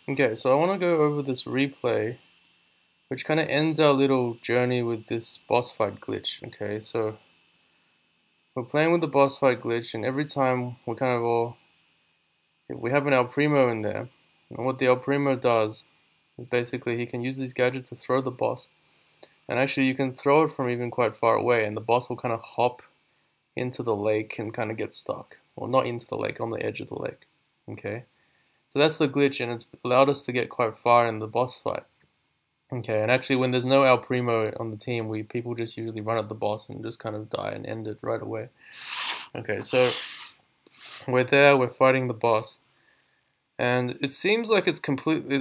Okay, so I want to go over this replay, which kind of ends our little journey with this boss fight glitch. Okay, so we're playing with the boss fight glitch, and every time we kind of all we have an El Primo in there, and what the El Primo does is basically he can use this gadget to throw the boss, and actually you can throw it from even quite far away, and the boss will kind of hop into the lake and kind of get stuck. Well, not into the lake, on the edge of the lake. Okay, so that's the glitch, and it's allowed us to get quite far in the boss fight. Okay, and actually, when there's no El Primo on the team, we people just usually run at the boss and just kind of die and end it right away. Okay, so we're there, we're fighting the boss, and it seems like it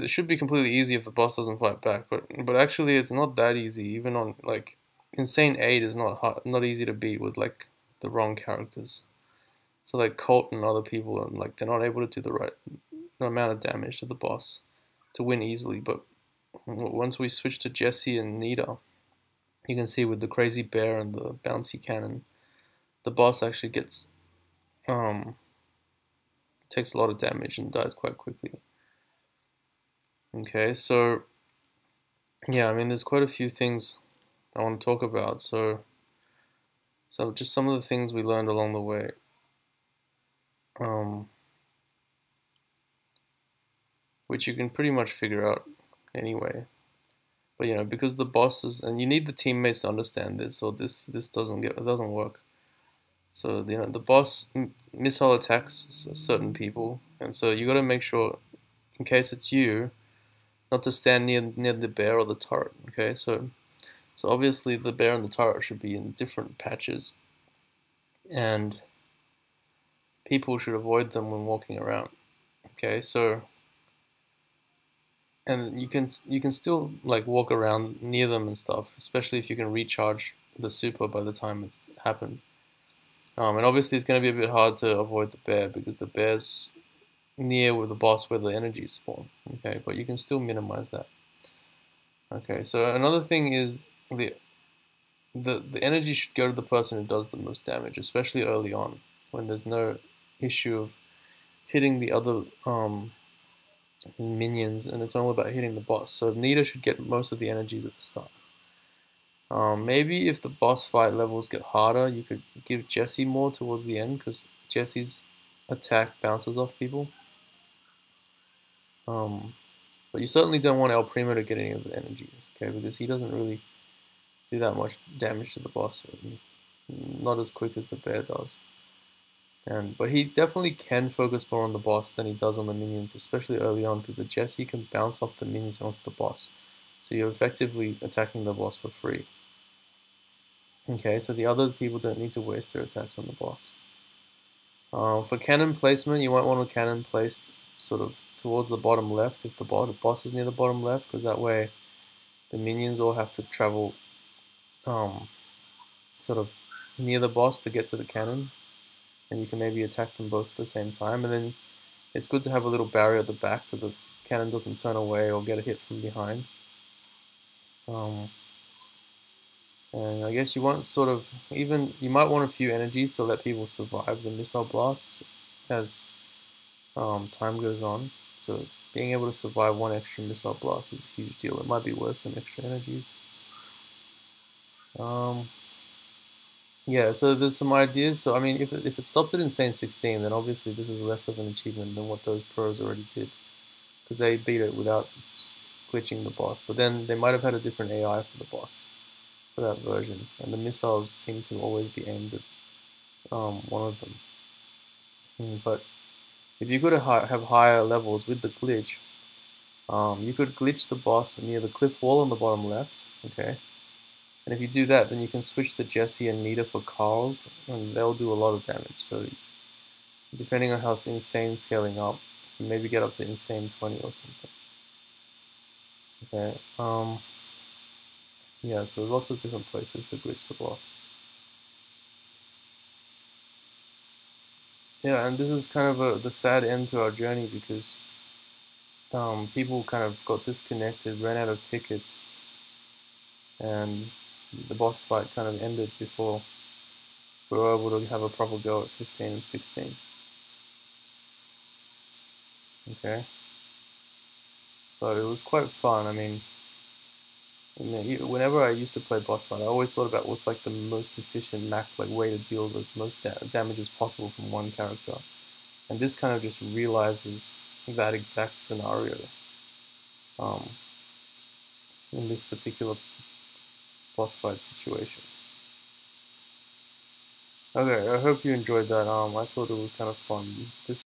should be completely easy if the boss doesn't fight back, but actually, it's not that easy. Even on like InSaNe 8 is not hard, not easy to beat with like the wrong characters. So like Colt and other people, and like they're not able to do the right amount of damage to the boss to win easily, but once we switch to Jesse and Nita, you can see with the crazy bear and the bouncy cannon, the boss actually gets um takes a lot of damage and dies quite quickly. Okay, so yeah, I mean there's quite a few things I want to talk about. So just some of the things we learned along the way. Um, which you can pretty much figure out anyway. But you know, because the bosses and you need the teammates to understand this, or this doesn't work. So you know the boss missile attacks certain people, and so you got to make sure, in case it's you, not to stand near the bear or the turret. Okay, so obviously the bear and the turret should be in different patches, and people should avoid them when walking around. Okay, so and you can still like walk around near them and stuff, especially if you can recharge the super by the time it's happened. And obviously it's going to be a bit hard to avoid the bear because the bear's near with the boss where the energy spawn. Okay, but you can still minimize that. Okay, so another thing is the the energy should go to the person who does the most damage, especially early on when there's no issue of hitting the other minions, and it's all about hitting the boss. So Nita should get most of the energies at the start. Maybe if the boss fight levels get harder, you could give Jesse more towards the end because Jesse's attack bounces off people. Um, but you certainly don't want El Primo to get any of the energies, okay? Because he doesn't really do that much damage to the boss, not as quick as the bear does. But he definitely can focus more on the boss than he does on the minions, especially early on, because the Jesse can bounce off the minions onto the boss. So you're effectively attacking the boss for free. Okay, so the other people don't need to waste their attacks on the boss. For cannon placement, you might want a cannon placed sort of towards the bottom left if the boss is near the bottom left, because that way the minions all have to travel sort of near the boss to get to the cannon, and you can maybe attack them both at the same time. And then it's good to have a little barrier at the back so the cannon doesn't turn away or get a hit from behind. And I guess you want sort of you might want a few energies to let people survive the missile blasts as time goes on. So being able to survive one extra missile blast is a huge deal. It might be worth some extra energies. Yeah, so there's some ideas. So I mean, if it stops at InSaNe 16, then obviously this is less of an achievement than what those pros already did, because they beat it without glitching the boss. But then they might have had a different AI for the boss for that version, and the missiles seem to always be aimed at one of them. But if you could have higher levels with the glitch, you could glitch the boss near the cliff wall on the bottom left, okay? And if you do that, then you can switch the Jesse and Nita for Carls, and they'll do a lot of damage. So depending on how InSaNe scaling up, maybe get up to InSaNe 20 or something. Okay, yeah, so there's lots of different places to glitch the boss. Yeah, and this is kind of the sad end to our journey because people kind of got disconnected, ran out of tickets, and the boss fight kind of ended before we were able to have a proper go at 15 and 16. Okay. So it was quite fun. I mean, whenever I used to play boss fight, I always thought about what's like the most efficient way to deal with most damage as possible from one character. And this kind of just realizes that exact scenario um, in this particular boss fight situation. Okay, I hope you enjoyed that. I thought it was kind of fun. This